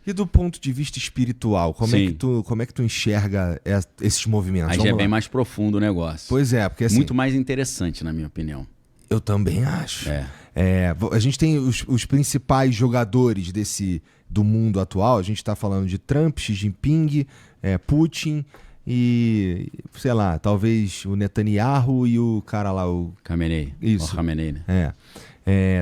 E do ponto de vista espiritual, como é que tu enxerga esses movimentos? Aí já é bem mais profundo o negócio. Pois é, porque assim... Muito mais interessante, na minha opinião. Eu também acho. A gente tem os principais jogadores do mundo atual. A gente tá falando de Trump, Xi Jinping, Putin e, sei lá, talvez o Netanyahu e o cara lá, o... Khamenei. Isso. O Khamenei, né?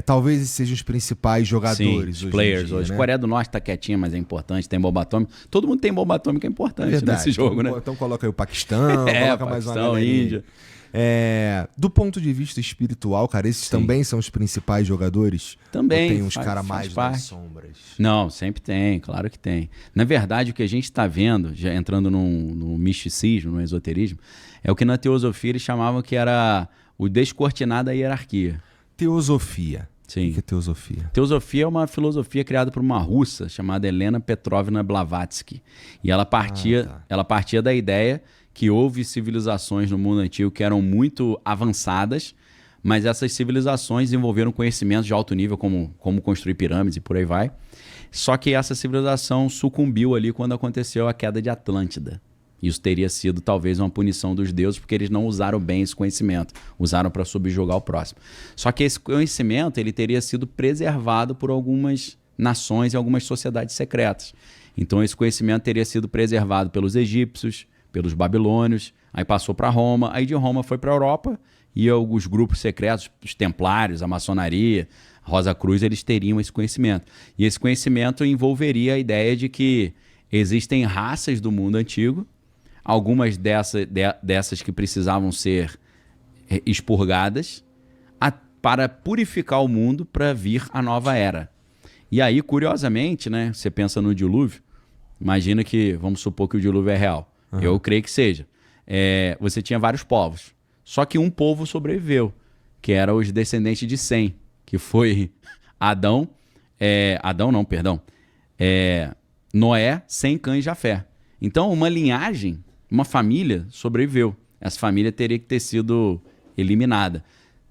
Talvez esses sejam os principais jogadores. Os players hoje. Né? Coreia do Norte tá quietinha, mas é importante. Tem bomba atômica. Todo mundo tem bomba atômica, é importante nesse jogo, né? Então coloca aí o Paquistão, coloca mais uma galerinha. Índia. Do ponto de vista espiritual, cara, esses também são os principais jogadores? Também. Ou tem uns caras mais nas sombras? Não, sempre tem, claro que tem. Na verdade, o que a gente está vendo, já entrando no misticismo, no esoterismo, é o que na teosofia eles chamavam que era o descortinar da hierarquia. Teosofia. Sim. O que é teosofia? Teosofia é uma filosofia criada por uma russa chamada Helena Petrovna Blavatsky. E ela partia da ideia que houve civilizações no mundo antigo que eram muito avançadas, mas essas civilizações desenvolveram conhecimentos de alto nível, como construir pirâmides e por aí vai. Só que essa civilização sucumbiu ali quando aconteceu a queda de Atlântida. Isso teria sido talvez uma punição dos deuses, porque eles não usaram bem esse conhecimento, usaram para subjugar o próximo. Só que esse conhecimento ele teria sido preservado por algumas nações e algumas sociedades secretas. Então esse conhecimento teria sido preservado pelos egípcios, pelos babilônios, aí passou para Roma, aí de Roma foi para a Europa, e alguns grupos secretos, os templários, a maçonaria, a Rosa Cruz, eles teriam esse conhecimento. E esse conhecimento envolveria a ideia de que existem raças do mundo antigo, algumas dessas que precisavam ser expurgadas para purificar o mundo para vir a nova era. E aí, curiosamente, né, você pensa no dilúvio, imagina que, vamos supor que o dilúvio é real. Eu creio que seja. Você tinha vários povos. Só que um povo sobreviveu, que era os descendentes de Sem, que foi Adão... Noé, Sem, Cã e Jafé. Então, uma linhagem, uma família sobreviveu. Essa família teria que ter sido eliminada.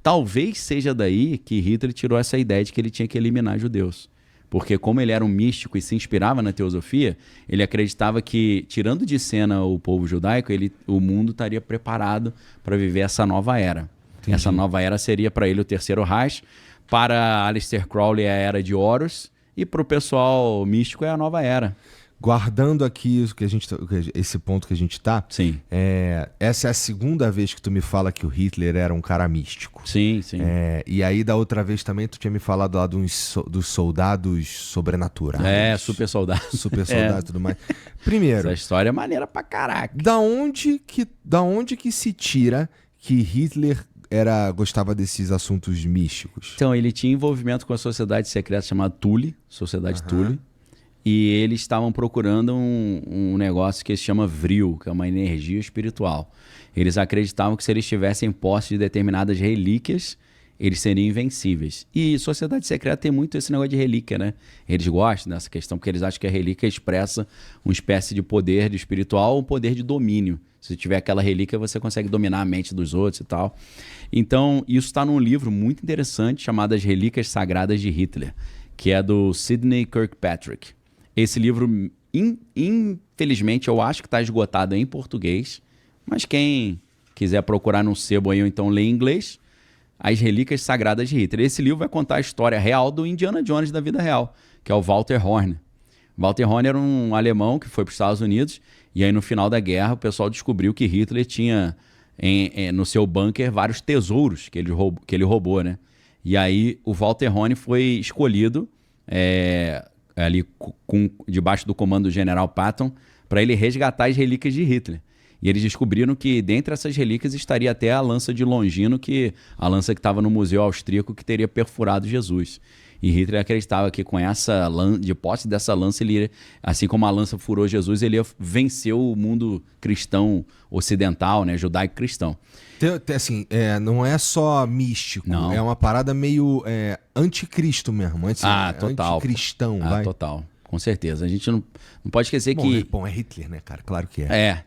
Talvez seja daí que Hitler tirou essa ideia de que ele tinha que eliminar judeus. Porque como ele era um místico e se inspirava na teosofia, ele acreditava que, tirando de cena o povo judaico, o mundo estaria preparado para viver essa nova era. Entendi. Essa nova era seria para ele o terceiro Reich, para Aleister Crowley é a era de Horus, e para o pessoal místico é a nova era. Guardando aqui esse ponto que a gente tá, sim. Essa é a segunda vez que tu me fala que o Hitler era um cara místico. Sim, sim. E aí da outra vez também tu tinha me falado lá dos soldados sobrenaturais. Super soldados. Super soldados e tudo mais. Primeiro... Essa história é maneira pra caraca. Da onde que se tira que Hitler gostava desses assuntos místicos? Então, ele tinha envolvimento com a sociedade secreta chamada Thule, Sociedade Thule. E eles estavam procurando um negócio que se chama Vril, que é uma energia espiritual. Eles acreditavam que se eles tivessem posse de determinadas relíquias, eles seriam invencíveis. E sociedade secreta tem muito esse negócio de relíquia, né? Eles gostam dessa questão, porque eles acham que a relíquia expressa uma espécie de poder de espiritual, um poder de domínio. Se tiver aquela relíquia, você consegue dominar a mente dos outros e tal. Então, isso está num livro muito interessante chamado As Relíquias Sagradas de Hitler, que é do Sidney Kirkpatrick. Esse livro, infelizmente, eu acho que está esgotado em português, mas quem quiser procurar num sebo aí ou então ler em inglês, As Relíquias Sagradas de Hitler. Esse livro vai contar a história real do Indiana Jones da vida real, que é o Walter Horn. Walter Horn era um alemão que foi para os Estados Unidos, e aí no final da guerra o pessoal descobriu que Hitler tinha no seu bunker vários tesouros que ele roubou, né? E aí o Walter Horn foi escolhido... ali debaixo do comando do general Patton, para ele resgatar as relíquias de Hitler. E eles descobriram que dentre essas relíquias estaria até a lança de Longino, a lança que estava no Museu Austríaco, que teria perfurado Jesus. E Hitler acreditava que com de posse dessa lança, ele, assim como a lança furou Jesus, ele ia vencer o mundo cristão ocidental, né, judaico-cristão. Assim, não é só místico, não. É uma parada meio anticristo mesmo. Total. Anticristão, vai. Total, com certeza. A gente não pode esquecer que... Bom, é Hitler, né, cara? Claro que é.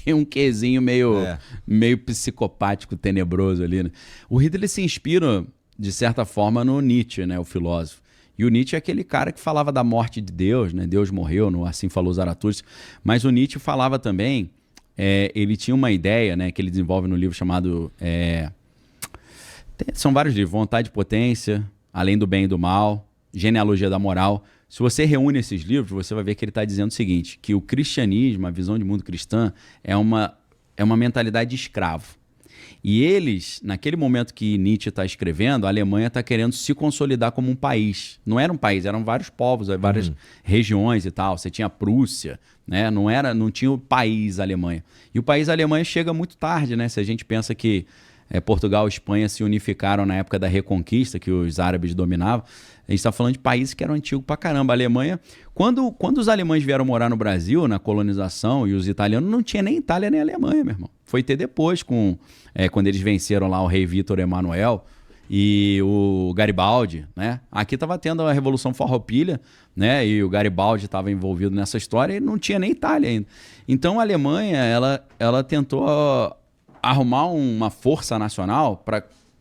Tem um quezinho meio psicopático, tenebroso ali, né? O Hitler se inspira, de certa forma, no Nietzsche, né, o filósofo. E o Nietzsche é aquele cara que falava da morte de Deus, né? Deus morreu, no Assim Falou Zaratustra. Mas o Nietzsche falava também, ele tinha uma ideia, né, que ele desenvolve no livro chamado... são vários livros, Vontade e Potência, Além do Bem e do Mal, Genealogia da Moral. Se você reúne esses livros, você vai ver que ele está dizendo o seguinte, que o cristianismo, a visão de mundo cristã, é uma mentalidade de escravo. E eles, naquele momento que Nietzsche está escrevendo, a Alemanha está querendo se consolidar como um país. Não era um país, eram vários povos, várias regiões e tal. Você tinha a Prússia, né? Não tinha o país Alemanha. E o país Alemanha chega muito tarde, né? Se a gente pensa que Portugal e Espanha se unificaram na época da Reconquista, que os árabes dominavam, a gente está falando de países que eram antigos pra caramba. A Alemanha, quando os alemães vieram morar no Brasil, na colonização, e os italianos, não tinha nem Itália nem Alemanha, meu irmão. Foi ter depois, quando eles venceram lá o rei Vítor Emanuel e o Garibaldi, né? Aqui estava tendo a Revolução Farroupilha, né? E o Garibaldi estava envolvido nessa história e não tinha nem Itália ainda. Então a Alemanha, ela tentou arrumar uma força nacional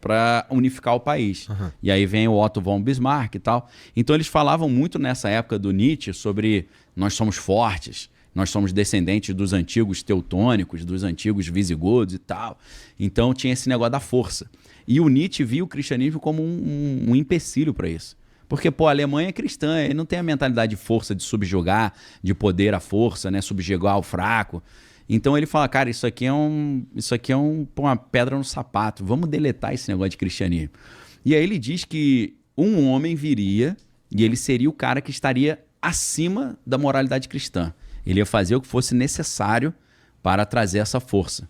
para unificar o país. E aí vem o Otto von Bismarck e tal. Então eles falavam muito nessa época do Nietzsche sobre nós somos fortes, nós somos descendentes dos antigos teutônicos, dos antigos visigodos e tal. Então tinha esse negócio da força. E o Nietzsche via o cristianismo como um empecilho para isso. Porque, a Alemanha é cristã, ele não tem a mentalidade de força, de subjugar, de poder à força, né? Subjugar o fraco. Então ele fala, cara, isso aqui é uma pedra no sapato, vamos deletar esse negócio de cristianismo. E aí ele diz que um homem viria e ele seria o cara que estaria acima da moralidade cristã. Ele ia fazer o que fosse necessário para trazer essa força.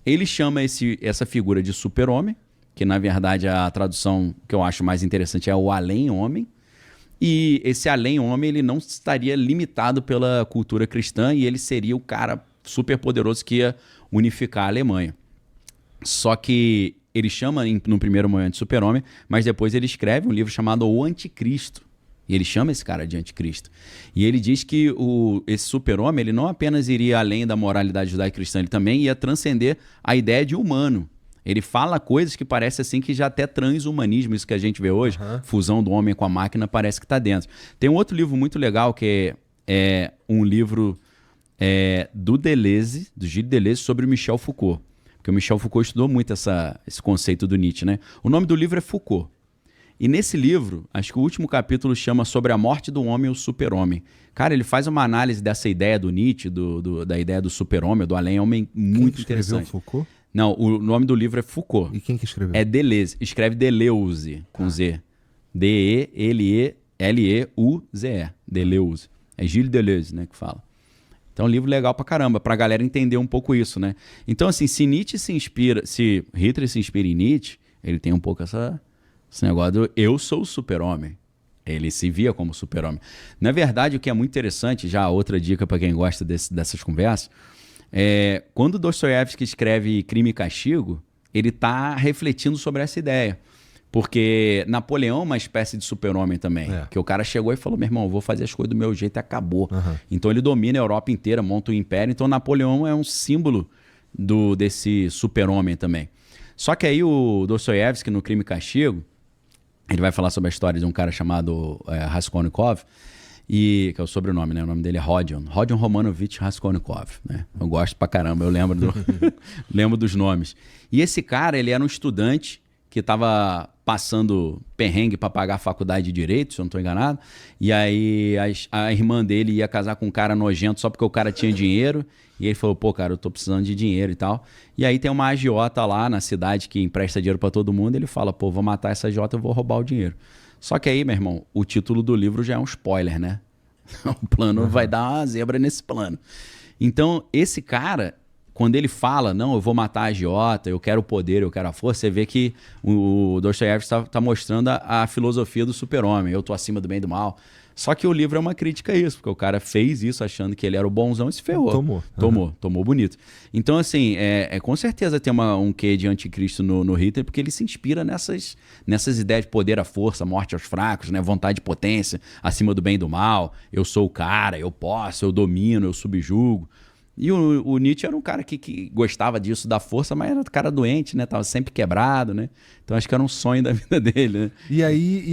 Ele chama essa figura de super-homem, que na verdade a tradução que eu acho mais interessante é o além-homem. E esse além-homem ele não estaria limitado pela cultura cristã e ele seria o cara super poderoso que ia unificar a Alemanha. Só que ele chama no primeiro momento de super-homem, mas depois ele escreve um livro chamado O Anticristo. E ele chama esse cara de anticristo. E ele diz que esse super-homem ele não apenas iria além da moralidade judaico-cristã, ele também ia transcender a ideia de humano. Ele fala coisas que parece assim que já até transhumanismo, isso que a gente vê hoje, fusão do homem com a máquina, parece que está dentro. Tem um outro livro muito legal que é um livro do Gilles Deleuze sobre o Michel Foucault. Porque o Michel Foucault estudou muito esse conceito do Nietzsche, né? O nome do livro é Foucault. E nesse livro, acho que o último capítulo chama Sobre a Morte do Homem e o Super-Homem. Cara, ele faz uma análise dessa ideia do Nietzsche, da ideia do super-homem, do além-homem, muito interessante. Foucault? Não, o nome do livro é Foucault. E quem que escreveu? É Deleuze. Escreve Deleuze, com Z. D-E-L-E-L-E-U-Z-E. Deleuze. É Gilles Deleuze, né, que fala. Então é um livro legal pra caramba, pra galera entender um pouco isso, né? Então, assim, se Hitler se inspira em Nietzsche, ele tem um pouco esse negócio do eu sou o super-homem. Ele se via como super-homem. Na verdade, o que é muito interessante, já outra dica para quem gosta dessas conversas, quando Dostoiévski escreve Crime e Castigo, ele está refletindo sobre essa ideia. Porque Napoleão é uma espécie de super-homem também. Que o cara chegou e falou, meu irmão, eu vou fazer as coisas do meu jeito e acabou. Então ele domina a Europa inteira, monta um império. Então Napoleão é um símbolo desse super-homem também. Só que aí o Dostoiévski, no Crime e Castigo, ele vai falar sobre a história de um cara chamado Raskolnikov, que é o sobrenome, né? O nome dele é Rodion Romanovich Raskolnikov, né? Eu gosto pra caramba, eu lembro dos nomes. E esse cara, ele era um estudante que estava passando perrengue para pagar a faculdade de Direito, se eu não estou enganado, e aí a irmã dele ia casar com um cara nojento só porque o cara tinha dinheiro, e ele falou, pô, cara, eu tô precisando de dinheiro e tal. E aí tem uma agiota lá na cidade que empresta dinheiro para todo mundo, ele fala, pô, vou matar essa agiota, eu vou roubar o dinheiro. Só que aí, meu irmão, o título do livro já é um spoiler, né? O plano vai dar uma zebra nesse plano. Então, esse cara, quando ele fala, não, eu vou matar a agiota, eu quero o poder, eu quero a força, você vê que o Dostoiévski está mostrando a filosofia do super-homem, eu tô acima do bem e do mal. Só que o livro é uma crítica a isso, porque o cara fez isso achando que ele era o bonzão e se ferrou. Tomou bonito. Então, assim, com certeza tem um quê de anticristo no Hitler, porque ele se inspira nessas ideias de poder à força, morte aos fracos, né? Vontade de potência, acima do bem e do mal, eu sou o cara, eu posso, eu domino, eu subjugo. E o Nietzsche era um cara que gostava disso, da força, mas era um cara doente, né? Tava sempre quebrado, né? Então acho que era um sonho da vida dele, né? E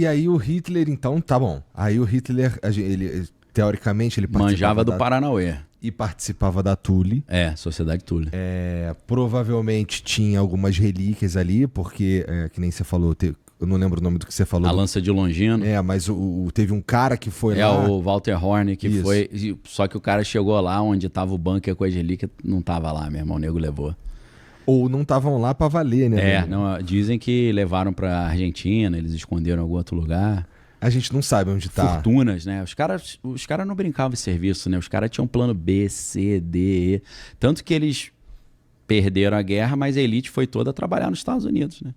aí o Hitler, então, tá bom. Aí o Hitler, ele, teoricamente, ele participava Manjava do Paranauê. E participava da Thule. Sociedade Thule. Provavelmente tinha algumas relíquias ali, porque, que nem você falou, eu não lembro o nome do que você falou. A lança de Longino. Mas teve um cara que foi lá. O Walter Horn, que foi. Só que o cara chegou lá onde tava o bunker com as relíquias, não tava lá, meu irmão, o nego levou. Ou não estavam lá pra valer, né? Não, dizem que levaram pra Argentina, eles esconderam em algum outro lugar. A gente não sabe onde tá. Fortunas, né? Os caras não brincavam em serviço, né? Os caras tinham plano B, C, D, E. Tanto que eles perderam a guerra, mas a elite foi toda trabalhar nos Estados Unidos, né?